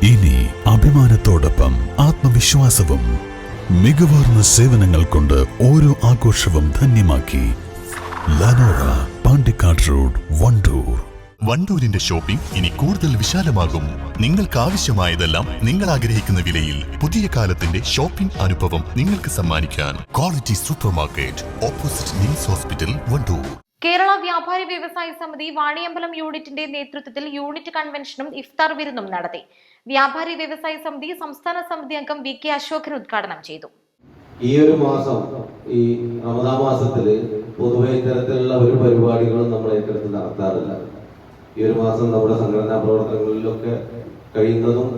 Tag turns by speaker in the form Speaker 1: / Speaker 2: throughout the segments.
Speaker 1: ഇനി അഭിമാനത്തോടൊപ്പം ആത്മവിശ്വാസവും. മികവാർന്ന സേവനങ്ങൾ കൊണ്ട് ഓരോ ആഘോഷവും ധന്യമാക്കി. ലനോറ, പാണ്ടിക്കാട് റോഡ്, വണ്ടൂർ.
Speaker 2: വണ്ടൂരിന്റെ ഷോപ്പിംഗ് ഇനി കൂടുതൽ വിശാലമാകും. നിങ്ങൾക്ക് ആവശ്യമായതെല്ലാം നിങ്ങൾ ആഗ്രഹിക്കുന്ന വിലയിൽ പുതിയ കാലത്തിന്റെ ഷോപ്പിംഗ് അനുഭവം നിങ്ങൾക്ക് സമ്മാനിക്കാൻ quality super market, opposite NIMS hospital, Wandoor.
Speaker 3: Kerala Vyapari Vyavasayi സമിതി വാണിയമ്പലം യൂണിറ്റിന്റെ നേതൃത്വത്തിൽ യൂണിറ്റ് കൺവെൻഷനും ഇഫ്താർ വിരുന്നും നടത്തി. വ്യാപാരി വ്യവസായി സമിതി സംസ്ഥാന സമിതി അംഗം VK അശോകൻ ഉദ്ഘാടനം ചെയ്തു.
Speaker 4: ഈ ഒരു മാസം, ഈ റമദാൻ മാസത്തില് പൊതുവെ ഇത്തരത്തിലുള്ള ഒരു പരിപാടികളും നമ്മൾ ഏറ്റെടുത്ത് നടത്താറില്ല. ഈ ഒരു മാസം നമ്മുടെ സംഘടനാ പ്രവർത്തനങ്ങളിലൊക്കെ കഴിയുന്നതും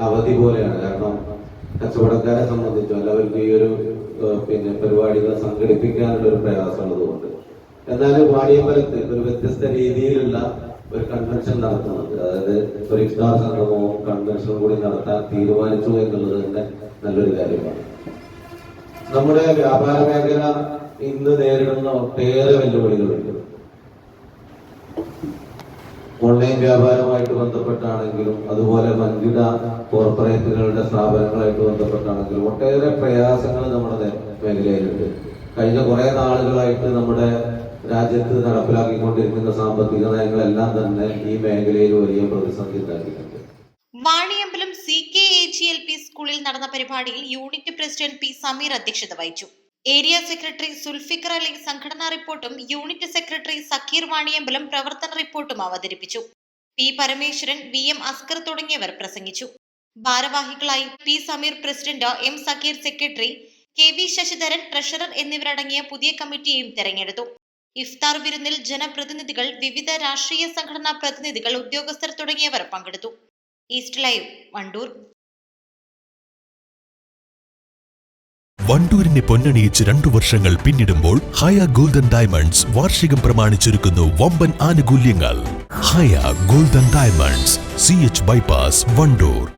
Speaker 4: അവധി പോലെയാണ്. കാരണം കച്ചവടക്കാരെ സംബന്ധിച്ചോ എല്ലാവർക്കും ഈ ഒരു പരിപാടികൾ സംഘടിപ്പിക്കാനുള്ള ഒരു പ്രയാസമുള്ളതുകൊണ്ട്, എന്നാലും വാണിയമ്പലത്ത് ഒരു വ്യത്യസ്ത രീതിയിലുള്ള ഒരു കൺവെൻഷൻ നടത്തുന്നുണ്ട്. അതായത് ഒരു ഇഫ്താർ സംഗമവും കൺവെൻഷനും കൂടി നടത്താൻ തീരുമാനിച്ചു എന്നുള്ളത് തന്നെ നല്ലൊരു കാര്യമാണ്. നമ്മുടെ വ്യാപാര മേഖല ഇന്ന് നേരിടുന്ന ഒട്ടേറെ വെല്ലുവിളികളുണ്ട്. ഓൺലൈൻ വ്യാപാരവുമായിട്ട് ബന്ധപ്പെട്ടാണെങ്കിലും, അതുപോലെ വൻകിട കോർപ്പറേറ്റുകളുടെ സ്ഥാപനങ്ങളായിട്ട് ബന്ധപ്പെട്ടാണെങ്കിലും ഒട്ടേറെ പ്രയാസങ്ങൾ നമ്മുടെ മേഖലയിലുണ്ട്. കഴിഞ്ഞ കുറെ നാളുകളായിട്ട് നമ്മുടെ രാജ്യത്ത് നടപ്പിലാക്കിക്കൊണ്ടിരിക്കുന്ന സാമ്പത്തിക നയങ്ങളെല്ലാം തന്നെ ഈ മേഖലയിൽ വലിയ പ്രതിസന്ധി ഉണ്ടാക്കിയിട്ടുണ്ട്.
Speaker 3: വാണിയമ്പലം CKAGLP സ്കൂളിൽ നടന്ന പരിപാടിയിൽ യൂണിറ്റ് പ്രസിഡന്റ് P സമീർ അധ്യക്ഷത വഹിച്ചു. ഏരിയ സെക്രട്ടറി സുൽഫിക്കർ അലി സംഘടനാ റിപ്പോർട്ടും യൂണിറ്റ് സെക്രട്ടറി സക്കീർ വാണിയമ്പലം പ്രവർത്തന റിപ്പോർട്ടും അവതരിപ്പിച്ചു. P പരമേശ്വരൻ, VM അസ്കർ തുടങ്ങിയവർ പ്രസംഗിച്ചു. ഭാരവാഹികളായി P Sameer president, M Zakir secretary, KV Sasidharan treasurer എന്നിവരടങ്ങിയ പുതിയ കമ്മിറ്റിയെയും തെരഞ്ഞെടുത്തു. ഇഫ്താർ വിരുന്നിൽ ജനപ്രതിനിധികൾ, വിവിധ രാഷ്ട്രീയ സംഘടനാ പ്രതിനിധികൾ, ഉദ്യോഗസ്ഥർ തുടങ്ങിയവർ പങ്കെടുത്തു. East Live, Wandoor.
Speaker 1: വണ്ടൂരിനെ പൊന്നണിയിച്ച് 2 വർഷങ്ങൾ പിന്നിടുമ്പോൾ ഹയ ഗോൾഡൻ ഡയമണ്ട്സ് വാർഷികം പ്രമാണിച്ചൊരുക്കുന്നു വമ്പൻ ആനുകൂല്യങ്ങൾ. Haya golden diamonds, CH bypass, Wandoor.